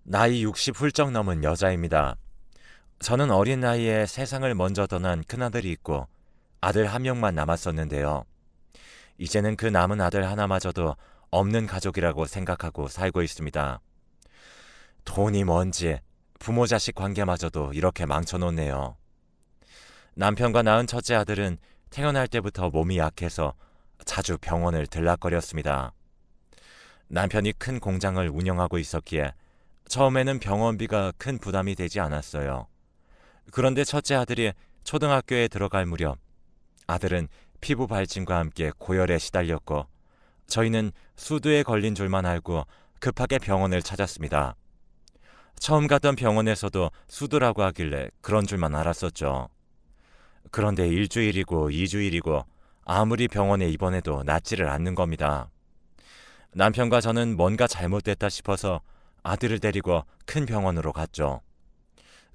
나이 60 훌쩍 넘은 여자입니다. 저는 어린 나이에 세상을 먼저 떠난 큰아들이 있고 아들 한 명만 남았었는데요. 이제는 그 남은 아들 하나마저도 없는 가족이라고 생각하고 살고 있습니다. 돈이 뭔지 부모 자식 관계마저도 이렇게 망쳐놓네요. 남편과 낳은 첫째 아들은 태어날 때부터 몸이 약해서 자주 병원을 들락거렸습니다. 남편이 큰 공장을 운영하고 있었기에 처음에는 병원비가 큰 부담이 되지 않았어요. 그런데 첫째 아들이 초등학교에 들어갈 무렵 아들은 피부 발진과 함께 고열에 시달렸고 저희는 수두에 걸린 줄만 알고 급하게 병원을 찾았습니다. 처음 갔던 병원에서도 수두라고 하길래 그런 줄만 알았었죠. 그런데 일주일이고 2주일이고 아무리 병원에 입원해도 낫지를 않는 겁니다. 남편과 저는 뭔가 잘못됐다 싶어서 아들을 데리고 큰 병원으로 갔죠.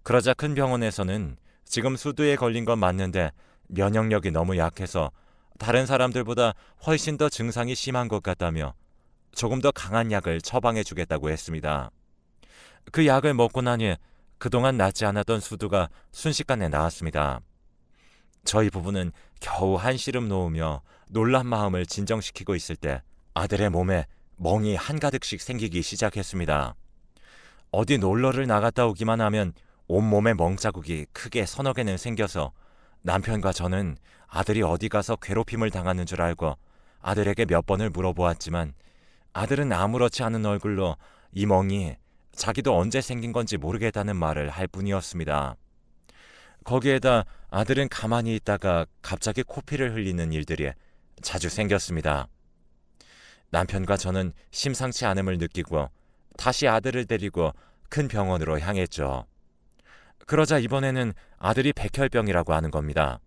그러자 큰 병원에서는 지금 수두에 걸린 건 맞는데 면역력이 너무 약해서 다른 사람들보다 훨씬 더 증상이 심한 것 같다며 조금 더 강한 약을 처방해 주겠다고 했습니다. 그 약을 먹고 나니 그동안 낫지 않았던 수두가 순식간에 나았습니다. 저희 부부는 겨우 한시름 놓으며 놀란 마음을 진정시키고 있을 때 아들의 몸에 멍이 한가득씩 생기기 시작했습니다. 어디 놀러를 나갔다 오기만 하면 온몸에 멍자국이 크게 서너 개는 생겨서 남편과 저는 아들이 어디 가서 괴롭힘을 당하는 줄 알고 아들에게 몇 번을 물어보았지만 아들은 아무렇지 않은 얼굴로 이 멍이 자기도 언제 생긴 건지 모르겠다는 말을 할 뿐이었습니다. 거기에다 아들은 가만히 있다가 갑자기 코피를 흘리는 일들이 자주 생겼습니다. 남편과 저는 심상치 않음을 느끼고 다시 아들을 데리고 큰 병원으로 향했죠. 그러자 이번에는 아들이 백혈병이라고 하는 겁니다.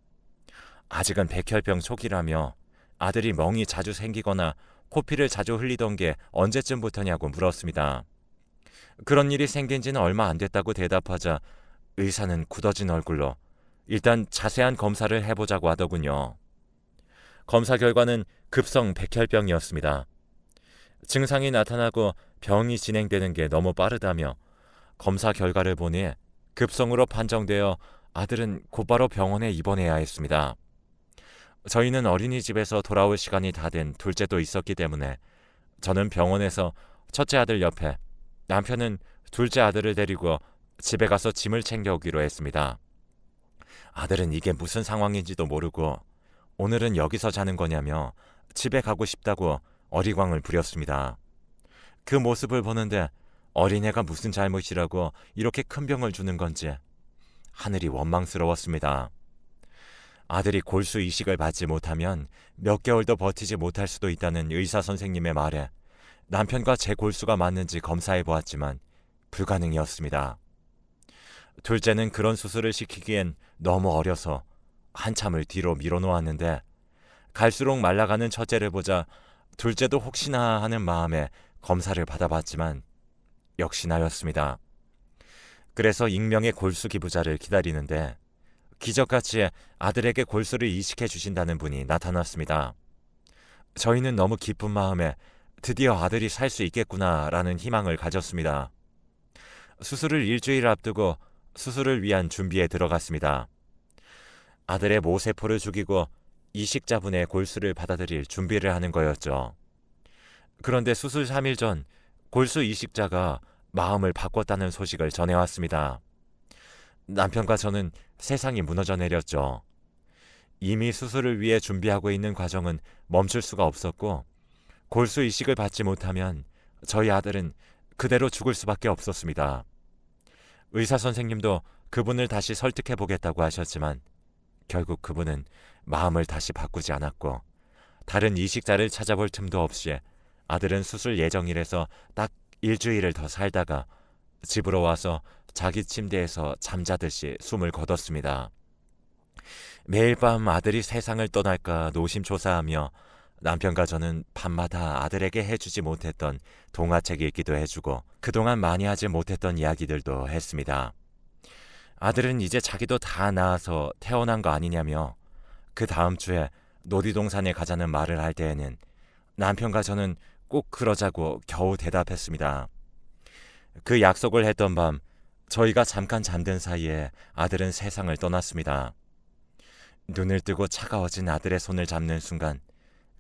아직은 백혈병 초기라며 아들이 멍이 자주 생기거나 코피를 자주 흘리던 게 언제쯤부터냐고 물었습니다. 그런 일이 생긴 지는 얼마 안 됐다고 대답하자 의사는 굳어진 얼굴로 일단 자세한 검사를 해보자고 하더군요. 검사 결과는 급성 백혈병이었습니다. 증상이 나타나고 병이 진행되는 게 너무 빠르다며 검사 결과를 보니 급성으로 판정되어 아들은 곧바로 병원에 입원해야 했습니다. 저희는 어린이집에서 돌아올 시간이 다 된 둘째도 있었기 때문에 저는 병원에서 첫째 아들 옆에, 남편은 둘째 아들을 데리고 집에 가서 짐을 챙겨오기로 했습니다. 아들은 이게 무슨 상황인지도 모르고 오늘은 여기서 자는 거냐며 집에 가고 싶다고 어리광을 부렸습니다. 그 모습을 보는데 어린애가 무슨 잘못이라고 이렇게 큰 병을 주는 건지 하늘이 원망스러웠습니다. 아들이 골수 이식을 받지 못하면 몇 개월도 버티지 못할 수도 있다는 의사 선생님의 말에 남편과 제 골수가 맞는지 검사해 보았지만 불가능이었습니다. 둘째는 그런 수술을 시키기엔 너무 어려서 한참을 뒤로 밀어놓았는데 갈수록 말라가는 첫째를 보자 둘째도 혹시나 하는 마음에 검사를 받아봤지만 역시나였습니다. 그래서 익명의 골수 기부자를 기다리는데 기적같이 아들에게 골수를 이식해 주신다는 분이 나타났습니다. 저희는 너무 기쁜 마음에 드디어 아들이 살 수 있겠구나라는 희망을 가졌습니다. 수술을 일주일 앞두고 수술을 위한 준비에 들어갔습니다. 아들의 모세포를 죽이고 이식자분의 골수를 받아들일 준비를 하는 거였죠. 그런데 수술 3일 전 골수 이식자가 마음을 바꿨다는 소식을 전해왔습니다. 남편과 저는 세상이 무너져 내렸죠. 이미 수술을 위해 준비하고 있는 과정은 멈출 수가 없었고 골수 이식을 받지 못하면 저희 아들은 그대로 죽을 수밖에 없었습니다. 의사 선생님도 그분을 다시 설득해 보겠다고 하셨지만 결국 그분은 마음을 다시 바꾸지 않았고 다른 이식자를 찾아볼 틈도 없이 아들은 수술 예정일에서 딱 일주일을 더 살다가 집으로 와서 자기 침대에서 잠자듯이 숨을 거뒀습니다. 매일 밤 아들이 세상을 떠날까 노심초사하며 남편과 저는 밤마다 아들에게 해주지 못했던 동화책 읽기도 해주고 그동안 많이 하지 못했던 이야기들도 했습니다. 아들은 이제 자기도 다 낳아서 태어난 거 아니냐며 그 다음 주에 놀이동산에 가자는 말을 할 때에는 남편과 저는 꼭 그러자고 겨우 대답했습니다. 그 약속을 했던 밤, 저희가 잠깐 잠든 사이에 아들은 세상을 떠났습니다. 눈을 뜨고 차가워진 아들의 손을 잡는 순간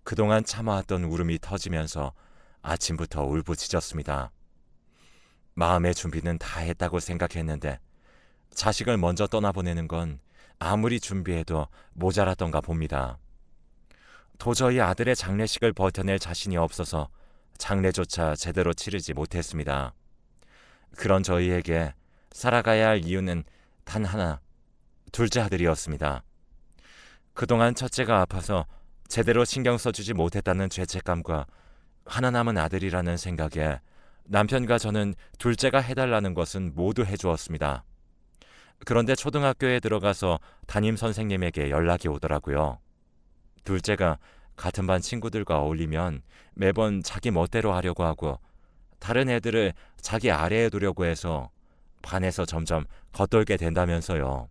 그동안 참아왔던 울음이 터지면서 아침부터 울부짖었습니다. 마음의 준비는 다 했다고 생각했는데 자식을 먼저 떠나보내는 건 아무리 준비해도 모자랐던가 봅니다. 도저히 아들의 장례식을 버텨낼 자신이 없어서 장례조차 제대로 치르지 못했습니다. 그런 저희에게 살아가야 할 이유는 단 하나, 둘째 아들이었습니다. 그동안 첫째가 아파서 제대로 신경 써주지 못했다는 죄책감과 하나 남은 아들이라는 생각에 남편과 저는 둘째가 해달라는 것은 모두 해주었습니다. 그런데 초등학교에 들어가서 담임 선생님에게 연락이 오더라고요. 둘째가 같은 반 친구들과 어울리면 매번 자기 멋대로 하려고 하고 다른 애들을 자기 아래에 두려고 해서 반에서 점점 겉돌게 된다면서요.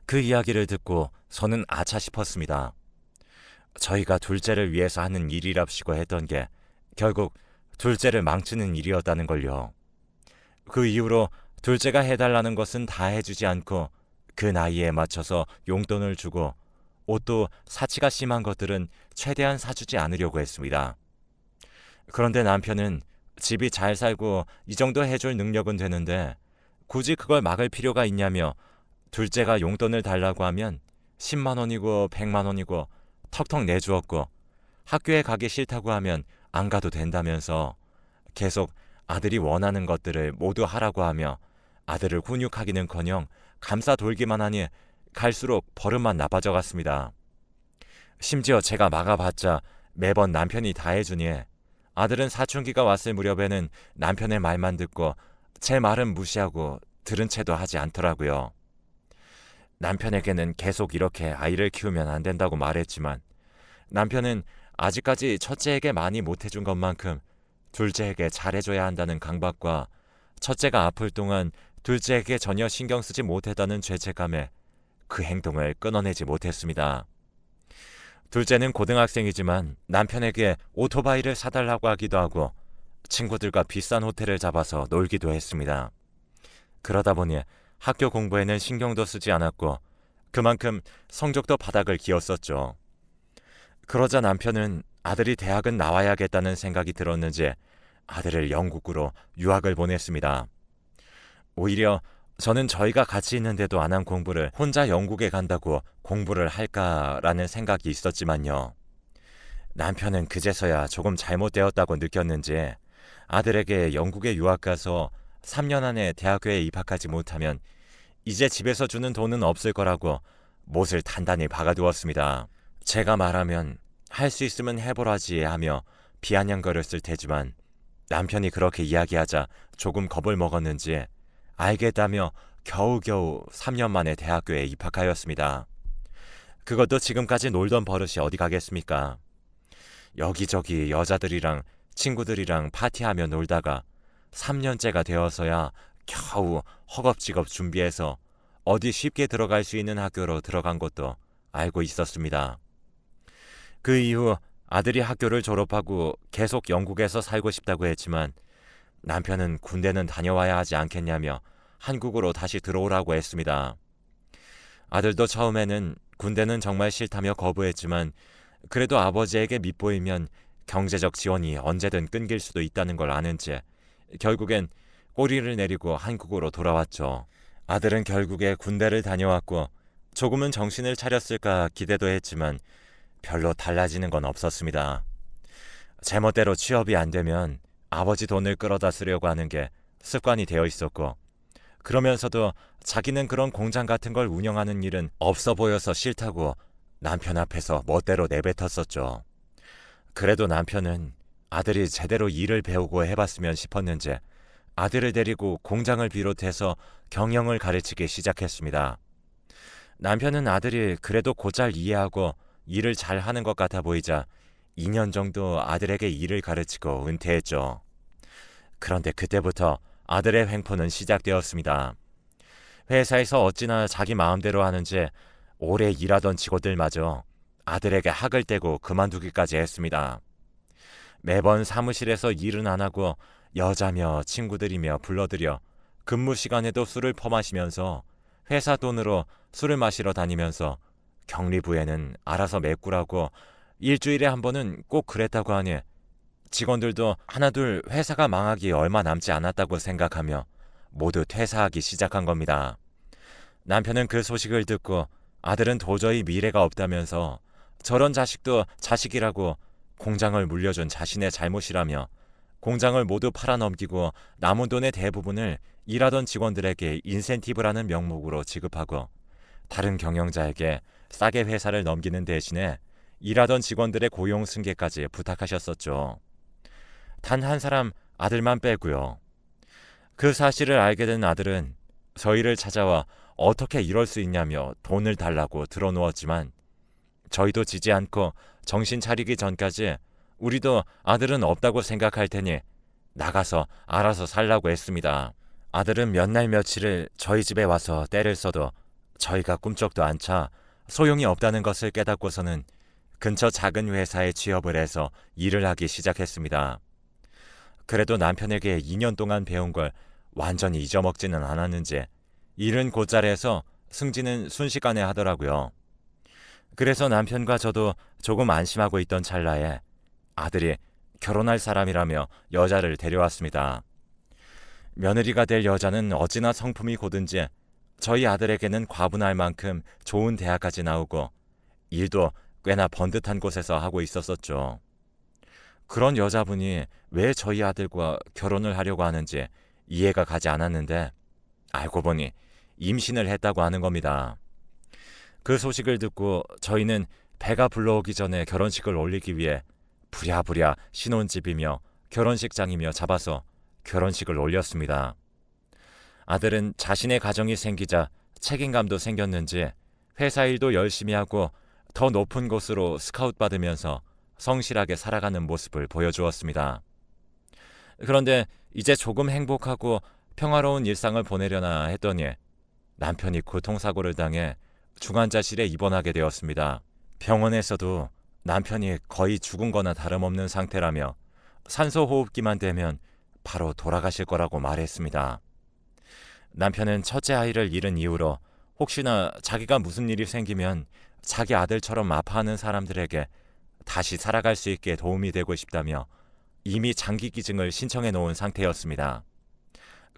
그 이야기를 듣고 저는 아차 싶었습니다. 저희가 둘째를 위해서 하는 일이랍시고 했던 게 결국 둘째를 망치는 일이었다는 걸요. 그 이후로 둘째가 해달라는 것은 다 해주지 않고 그 나이에 맞춰서 용돈을 주고 옷도 사치가 심한 것들은 최대한 사주지 않으려고 했습니다. 그런데 남편은 집이 잘 살고 이 정도 해줄 능력은 되는데 굳이 그걸 막을 필요가 있냐며 둘째가 용돈을 달라고 하면 10만 원이고 100만 원이고 턱턱 내주었고 학교에 가기 싫다고 하면 안 가도 된다면서 계속 아들이 원하는 것들을 모두 하라고 하며 아들을 훈육하기는커녕 감싸 돌기만 하니 갈수록 버릇만 나빠져 갔습니다. 심지어 제가 막아봤자 매번 남편이 다 해주니 아들은 사춘기가 왔을 무렵에는 남편의 말만 듣고 제 말은 무시하고 들은 채도 하지 않더라고요. 남편에게는 계속 이렇게 아이를 키우면 안 된다고 말했지만 남편은 아직까지 첫째에게 많이 못해준 것만큼 둘째에게 잘해줘야 한다는 강박과 첫째가 아플 동안 둘째에게 전혀 신경 쓰지 못했다는 죄책감에 그 행동을 끊어내지 못했습니다. 둘째는 고등학생이지만 남편에게 오토바이를 사달라고 하기도 하고 친구들과 비싼 호텔을 잡아서 놀기도 했습니다. 그러다 보니 학교 공부에는 신경도 쓰지 않았고 그만큼 성적도 바닥을 기었었죠. 그러자 남편은 아들이 대학은 나와야겠다는 생각이 들었는지 아들을 영국으로 유학을 보냈습니다. 오히려 저는 저희가 같이 있는데도 안 한 공부를 혼자 영국에 간다고 공부를 할까라는 생각이 있었지만요. 남편은 그제서야 조금 잘못되었다고 느꼈는지 아들에게 영국에 유학 가서 3년 안에 대학교에 입학하지 못하면 이제 집에서 주는 돈은 없을 거라고 못을 단단히 박아두었습니다. 제가 말하면 할 수 있으면 해보라지 하며 비아냥거렸을 테지만 남편이 그렇게 이야기하자 조금 겁을 먹었는지 알겠다며 겨우겨우 3년 만에 대학교에 입학하였습니다. 그것도 지금까지 놀던 버릇이 어디 가겠습니까? 여기저기 여자들이랑 친구들이랑 파티하며 놀다가 3년째가 되어서야 겨우 허겁지겁 준비해서 어디 쉽게 들어갈 수 있는 학교로 들어간 것도 알고 있었습니다. 그 이후 아들이 학교를 졸업하고 계속 영국에서 살고 싶다고 했지만 남편은 군대는 다녀와야 하지 않겠냐며 한국으로 다시 들어오라고 했습니다. 아들도 처음에는 군대는 정말 싫다며 거부했지만 그래도 아버지에게 밉보이면 경제적 지원이 언제든 끊길 수도 있다는 걸 아는 채 결국엔 꼬리를 내리고 한국으로 돌아왔죠. 아들은 결국에 군대를 다녀왔고 조금은 정신을 차렸을까 기대도 했지만 별로 달라지는 건 없었습니다. 제멋대로 취업이 안 되면 아버지 돈을 끌어다 쓰려고 하는 게 습관이 되어 있었고 그러면서도 자기는 그런 공장 같은 걸 운영하는 일은 없어 보여서 싫다고 남편 앞에서 멋대로 내뱉었었죠. 그래도 남편은 아들이 제대로 일을 배우고 해봤으면 싶었는지 아들을 데리고 공장을 비롯해서 경영을 가르치기 시작했습니다. 남편은 아들이 그래도 곧잘 이해하고 일을 잘하는 것 같아 보이자 2년 정도 아들에게 일을 가르치고 은퇴했죠. 그런데 그때부터 아들의 횡포는 시작되었습니다. 회사에서 어찌나 자기 마음대로 하는지 오래 일하던 직원들마저 아들에게 학을 떼고 그만두기까지 했습니다. 매번 사무실에서 일은 안 하고 여자며 친구들이며 불러들여 근무 시간에도 술을 퍼마시면서 회사 돈으로 술을 마시러 다니면서 격리부에는 알아서 메꾸라고 일주일에 한 번은 꼭 그랬다고 하니 직원들도 하나둘 회사가 망하기 얼마 남지 않았다고 생각하며 모두 퇴사하기 시작한 겁니다. 남편은 그 소식을 듣고 아들은 도저히 미래가 없다면서 저런 자식도 자식이라고 공장을 물려준 자신의 잘못이라며 공장을 모두 팔아넘기고 남은 돈의 대부분을 일하던 직원들에게 인센티브라는 명목으로 지급하고 다른 경영자에게 싸게 회사를 넘기는 대신에 일하던 직원들의 고용 승계까지 부탁하셨었죠. 단 한 사람 아들만 빼고요. 그 사실을 알게 된 아들은 저희를 찾아와 어떻게 이럴 수 있냐며 돈을 달라고 들어누웠지만 저희도 지지 않고 정신 차리기 전까지 우리도 아들은 없다고 생각할 테니 나가서 알아서 살라고 했습니다. 아들은 몇 날 며칠을 저희 집에 와서 때를 써도 저희가 꿈쩍도 안 차 소용이 없다는 것을 깨닫고서는 근처 작은 회사에 취업을 해서 일을 하기 시작했습니다. 그래도 남편에게 2년 동안 배운 걸 완전히 잊어먹지는 않았는지 일은 곧잘해서 승진은 순식간에 하더라고요. 그래서 남편과 저도 조금 안심하고 있던 찰나에 아들이 결혼할 사람이라며 여자를 데려왔습니다. 며느리가 될 여자는 어찌나 성품이 고든지 저희 아들에게는 과분할 만큼 좋은 대학까지 나오고 일도 꽤나 번듯한 곳에서 하고 있었었죠. 그런 여자분이 왜 저희 아들과 결혼을 하려고 하는지 이해가 가지 않았는데 알고 보니 임신을 했다고 하는 겁니다. 그 소식을 듣고 저희는 배가 불러오기 전에 결혼식을 올리기 위해 부랴부랴 신혼집이며 결혼식장이며 잡아서 결혼식을 올렸습니다. 아들은 자신의 가정이 생기자 책임감도 생겼는지 회사 일도 열심히 하고 더 높은 곳으로 스카웃 받으면서 성실하게 살아가는 모습을 보여주었습니다. 그런데 이제 조금 행복하고 평화로운 일상을 보내려나 했더니 남편이 교통사고를 당해 중환자실에 입원하게 되었습니다. 병원에서도 남편이 거의 죽은 거나 다름없는 상태라며 산소호흡기만 대면 바로 돌아가실 거라고 말했습니다. 남편은 첫째 아이를 잃은 이후로 혹시나 자기가 무슨 일이 생기면 자기 아들처럼 아파하는 사람들에게 다시 살아갈 수 있게 도움이 되고 싶다며 이미 장기기증을 신청해 놓은 상태였습니다.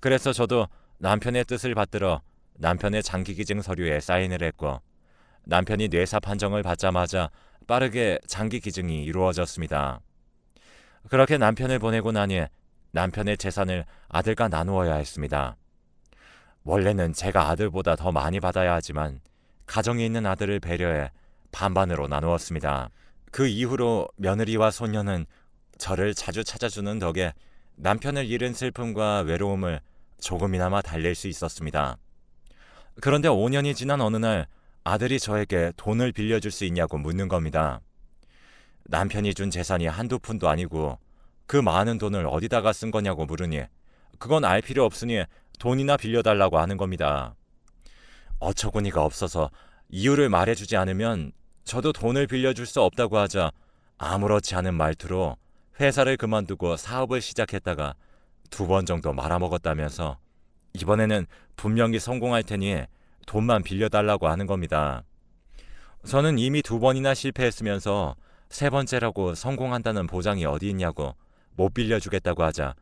그래서 저도 남편의 뜻을 받들어 남편의 장기기증 서류에 사인을 했고 남편이 뇌사 판정을 받자마자 빠르게 장기기증이 이루어졌습니다. 그렇게 남편을 보내고 나니 남편의 재산을 아들과 나누어야 했습니다. 원래는 제가 아들보다 더 많이 받아야 하지만 가정에 있는 아들을 배려해 반반으로 나누었습니다. 그 이후로 며느리와 손녀는 저를 자주 찾아주는 덕에 남편을 잃은 슬픔과 외로움을 조금이나마 달랠 수 있었습니다. 그런데 5년이 지난 어느 날 아들이 저에게 돈을 빌려줄 수 있냐고 묻는 겁니다. 남편이 준 재산이 한두 푼도 아니고 그 많은 돈을 어디다가 쓴 거냐고 물으니 그건 알 필요 없으니 돈이나 빌려달라고 하는 겁니다. 어처구니가 없어서 이유를 말해주지 않으면 저도 돈을 빌려줄 수 없다고 하자 아무렇지 않은 말투로 회사를 그만두고 사업을 시작했다가 2번 정도 말아먹었다면서 이번에는 분명히 성공할 테니 돈만 빌려달라고 하는 겁니다. 저는 이미 2번이나 실패했으면서 3번째라고 성공한다는 보장이 어디 있냐고 못 빌려주겠다고 하자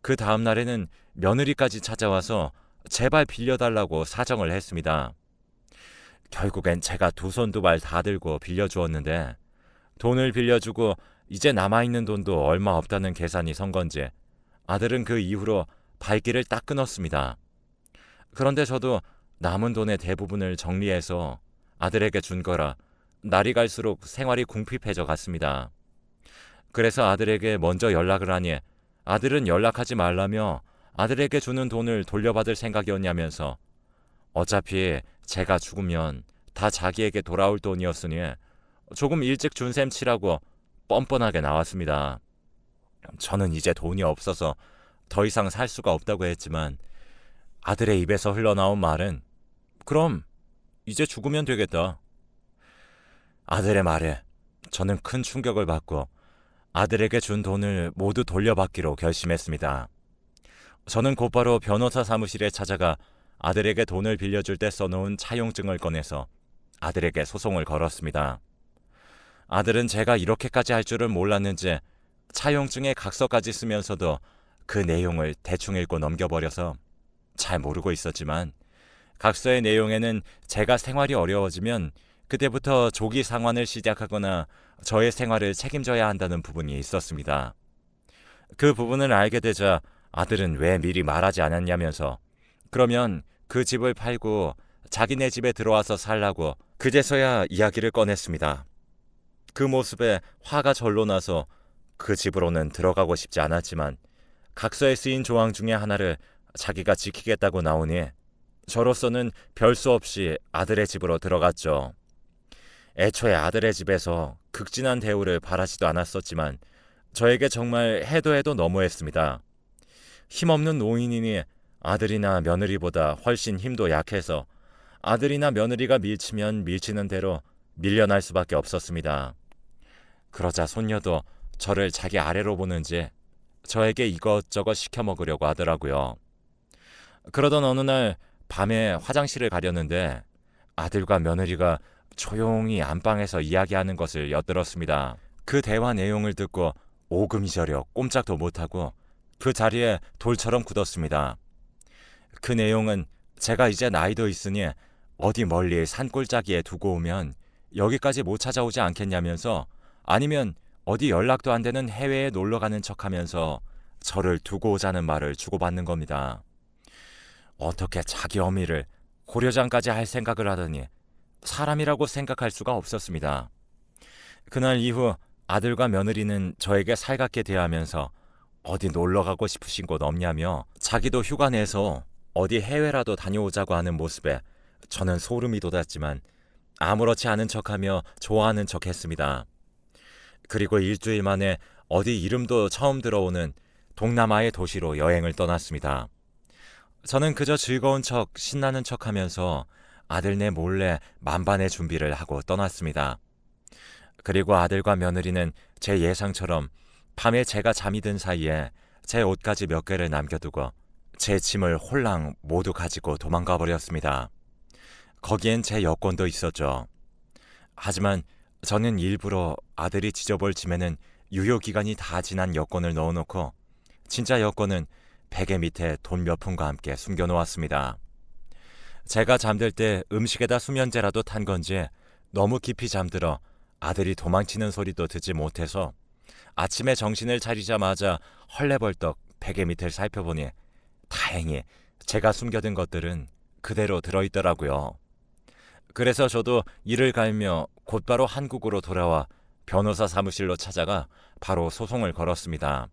그 다음 날에는 며느리까지 찾아와서 제발 빌려달라고 사정을 했습니다. 결국엔 제가 2손 2발 다 들고 빌려주었는데 돈을 빌려주고 이제 남아있는 돈도 얼마 없다는 계산이 선 건지 아들은 그 이후로 발길을 딱 끊었습니다. 그런데 저도 남은 돈의 대부분을 정리해서 아들에게 준 거라 날이 갈수록 생활이 궁핍해져 갔습니다. 그래서 아들에게 먼저 연락을 하니 아들은 연락하지 말라며 아들에게 주는 돈을 돌려받을 생각이었냐면서 어차피 제가 죽으면 다 자기에게 돌아올 돈이었으니 조금 일찍 준 셈 치라고 뻔뻔하게 나왔습니다. 저는 이제 돈이 없어서 더 이상 살 수가 없다고 했지만 아들의 입에서 흘러나온 말은 그럼 이제 죽으면 되겠다. 아들의 말에 저는 큰 충격을 받고 아들에게 준 돈을 모두 돌려받기로 결심했습니다. 저는 곧바로 변호사 사무실에 찾아가 아들에게 돈을 빌려줄 때 써놓은 차용증을 꺼내서 아들에게 소송을 걸었습니다. 아들은 제가 이렇게까지 할 줄은 몰랐는지 차용증에 각서까지 쓰면서도 그 내용을 대충 읽고 넘겨버려서 잘 모르고 있었지만 각서의 내용에는 제가 생활이 어려워지면 그때부터 조기 상환을 시작하거나 저의 생활을 책임져야 한다는 부분이 있었습니다. 그 부분을 알게 되자 아들은 왜 미리 말하지 않았냐면서 그러면 그 집을 팔고 자기네 집에 들어와서 살라고 그제서야 이야기를 꺼냈습니다. 그 모습에 화가 절로 나서 그 집으로는 들어가고 싶지 않았지만 각서에 쓰인 조항 중에 하나를 자기가 지키겠다고 나오니 저로서는 별 수 없이 아들의 집으로 들어갔죠. 애초에 아들의 집에서 극진한 대우를 바라지도 않았었지만 저에게 정말 해도 해도 너무했습니다. 힘없는 노인이니 아들이나 며느리보다 훨씬 힘도 약해서 아들이나 며느리가 밀치면 밀치는 대로 밀려날 수밖에 없었습니다. 그러자 손녀도 저를 자기 아래로 보는지 저에게 이것저것 시켜 먹으려고 하더라고요. 그러던 어느 날 밤에 화장실을 가려는데 아들과 며느리가 조용히 안방에서 이야기하는 것을 엿들었습니다. 그 대화 내용을 듣고 오금이 저려 꼼짝도 못하고 그 자리에 돌처럼 굳었습니다. 그 내용은 제가 이제 나이도 있으니 어디 멀리 산골짜기에 두고 오면 여기까지 못 찾아오지 않겠냐면서 아니면 어디 연락도 안 되는 해외에 놀러 가는 척하면서 저를 두고 오자는 말을 주고받는 겁니다. 어떻게 자기 어미를 고려장까지 할 생각을 하더니 사람이라고 생각할 수가 없었습니다. 그날 이후 아들과 며느리는 저에게 살갑게 대하면서 어디 놀러 가고 싶으신 곳 없냐며 자기도 휴가 내서 어디 해외라도 다녀오자고 하는 모습에 저는 소름이 돋았지만 아무렇지 않은 척하며 좋아하는 척했습니다. 그리고 일주일 만에 어디 이름도 처음 들어오는 동남아의 도시로 여행을 떠났습니다. 저는 그저 즐거운 척, 신나는 척하면서 아들네 몰래 만반의 준비를 하고 떠났습니다. 그리고 아들과 며느리는 제 예상처럼 밤에 제가 잠이 든 사이에 제 옷가지 몇 개를 남겨두고 제 짐을 홀랑 모두 가지고 도망가 버렸습니다. 거기엔 제 여권도 있었죠. 하지만 저는 일부러 아들이 지져볼 짐에는 유효기간이 다 지난 여권을 넣어놓고 진짜 여권은 베개 밑에 돈 몇 푼과 함께 숨겨놓았습니다. 제가 잠들 때 음식에다 수면제라도 탄 건지 너무 깊이 잠들어 아들이 도망치는 소리도 듣지 못해서 아침에 정신을 차리자마자 헐레벌떡 베개 밑을 살펴보니 다행히 제가 숨겨둔 것들은 그대로 들어있더라고요. 그래서 저도 이를 갈며 곧바로 한국으로 돌아와 변호사 사무실로 찾아가 바로 소송을 걸었습니다.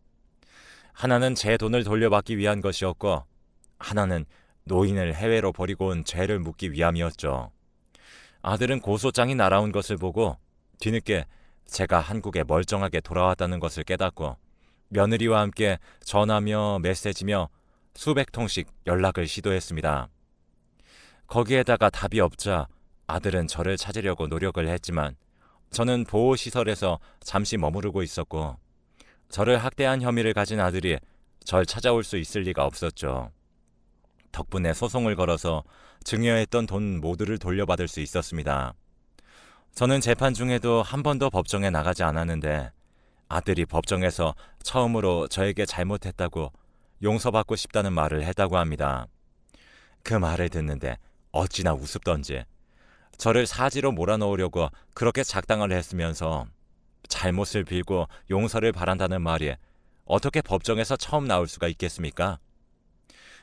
하나는 제 돈을 돌려받기 위한 것이었고 하나는 노인을 해외로 버리고 온 죄를 묻기 위함이었죠. 아들은 고소장이 날아온 것을 보고 뒤늦게 제가 한국에 멀쩡하게 돌아왔다는 것을 깨닫고 며느리와 함께 전화며 메시지며 수백 통씩 연락을 시도했습니다. 거기에다가 답이 없자 아들은 저를 찾으려고 노력을 했지만 저는 보호시설에서 잠시 머무르고 있었고 저를 학대한 혐의를 가진 아들이 절 찾아올 수 있을 리가 없었죠. 덕분에 소송을 걸어서 증여했던 돈 모두를 돌려받을 수 있었습니다. 저는 재판 중에도 한 번도 법정에 나가지 않았는데 아들이 법정에서 처음으로 저에게 잘못했다고 용서받고 싶다는 말을 했다고 합니다. 그 말을 듣는데 어찌나 우습던지 저를 사지로 몰아넣으려고 그렇게 작당을 했으면서 잘못을 빌고 용서를 바란다는 말이 어떻게 법정에서 처음 나올 수가 있겠습니까?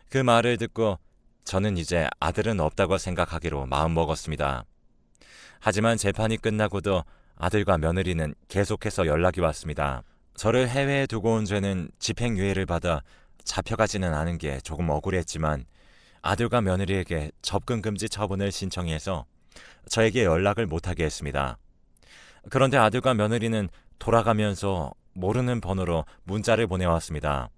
그 말을 듣고 저는 이제 아들은 없다고 생각하기로 마음먹었습니다. 하지만 재판이 끝나고도 아들과 며느리는 계속해서 연락이 왔습니다. 저를 해외에 두고 온 죄는 집행유예를 받아 잡혀가지는 않은 게 조금 억울했지만 아들과 며느리에게 접근금지 처분을 신청해서 저에게 연락을 못하게 했습니다. 그런데 아들과 며느리는 돌아가면서 모르는 번호로 문자를 보내왔습니다.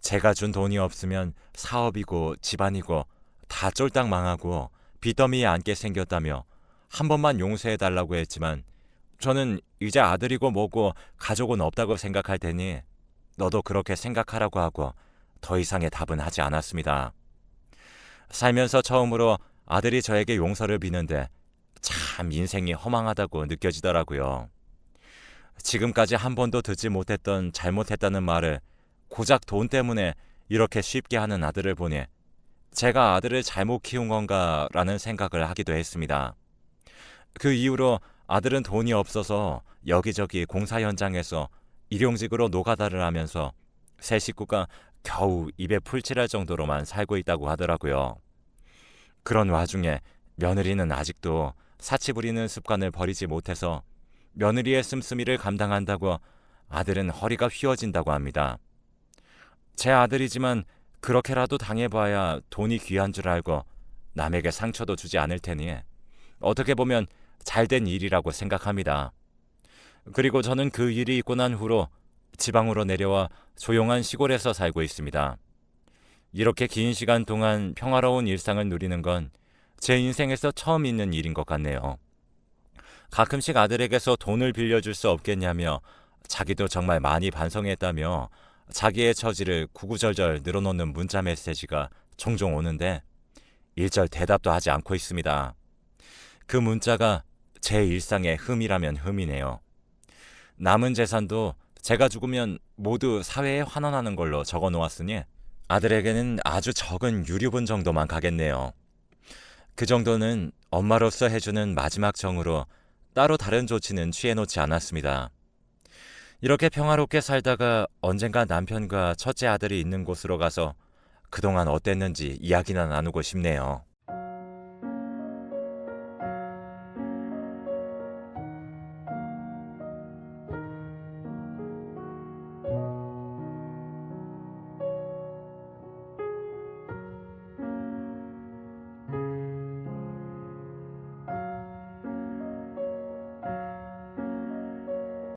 제가 준 돈이 없으면 사업이고 집안이고 다 쫄딱 망하고 빚더미에 앉게 생겼다며 한 번만 용서해달라고 했지만 저는 이제 아들이고 뭐고 가족은 없다고 생각할 테니 너도 그렇게 생각하라고 하고 더 이상의 답은 하지 않았습니다. 살면서 처음으로 아들이 저에게 용서를 비는데 참 인생이 허망하다고 느껴지더라고요. 지금까지 한 번도 듣지 못했던 잘못했다는 말을 고작 돈 때문에 이렇게 쉽게 하는 아들을 보니 제가 아들을 잘못 키운 건가라는 생각을 하기도 했습니다. 그 이후로 아들은 돈이 없어서 여기저기 공사 현장에서 일용직으로 노가다를 하면서 세 식구가 겨우 입에 풀칠할 정도로만 살고 있다고 하더라고요. 그런 와중에 며느리는 아직도 사치 부리는 습관을 버리지 못해서 며느리의 씀씀이를 감당한다고 아들은 허리가 휘어진다고 합니다. 제 아들이지만 그렇게라도 당해봐야 돈이 귀한 줄 알고 남에게 상처도 주지 않을 테니 어떻게 보면 잘된 일이라고 생각합니다. 그리고 저는 그 일이 있고 난 후로 지방으로 내려와 조용한 시골에서 살고 있습니다. 이렇게 긴 시간 동안 평화로운 일상을 누리는 건 제 인생에서 처음 있는 일인 것 같네요. 가끔씩 아들에게서 돈을 빌려줄 수 없겠냐며 자기도 정말 많이 반성했다며 자기의 처지를 구구절절 늘어놓는 문자 메시지가 종종 오는데 일절 대답도 하지 않고 있습니다. 그 문자가 제 일상의 흠이라면 흠이네요. 남은 재산도 제가 죽으면 모두 사회에 환원하는 걸로 적어 놓았으니 아들에게는 아주 적은 유류분 정도만 가겠네요. 그 정도는 엄마로서 해주는 마지막 정으로 따로 다른 조치는 취해놓지 않았습니다. 이렇게 평화롭게 살다가 언젠가 남편과 첫째 아들이 있는 곳으로 가서 그동안 어땠는지 이야기나 나누고 싶네요.